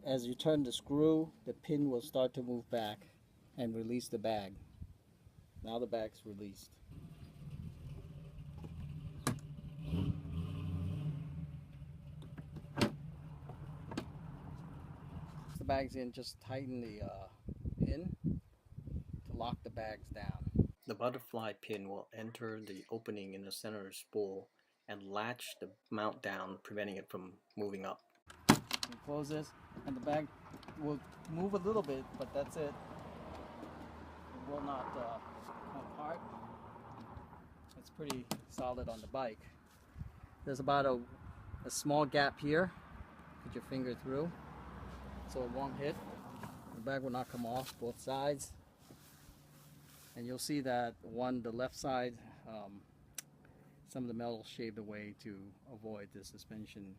as you turn the screw, the pin will start to move back and release the bag. Now the bag's released. The bag's in, just tighten the pin to lock the bags down. The butterfly pin will enter the opening in the center of the spool and latch the mount down, preventing it from moving up. You close this, and the bag will move a little bit, but that's it. It will not come apart. It's pretty solid on the bike. There's about a small gap here. Put your finger through so it won't hit. The bag will not come off both sides. And you'll see that the left side, some of the metal shaved away to avoid the suspension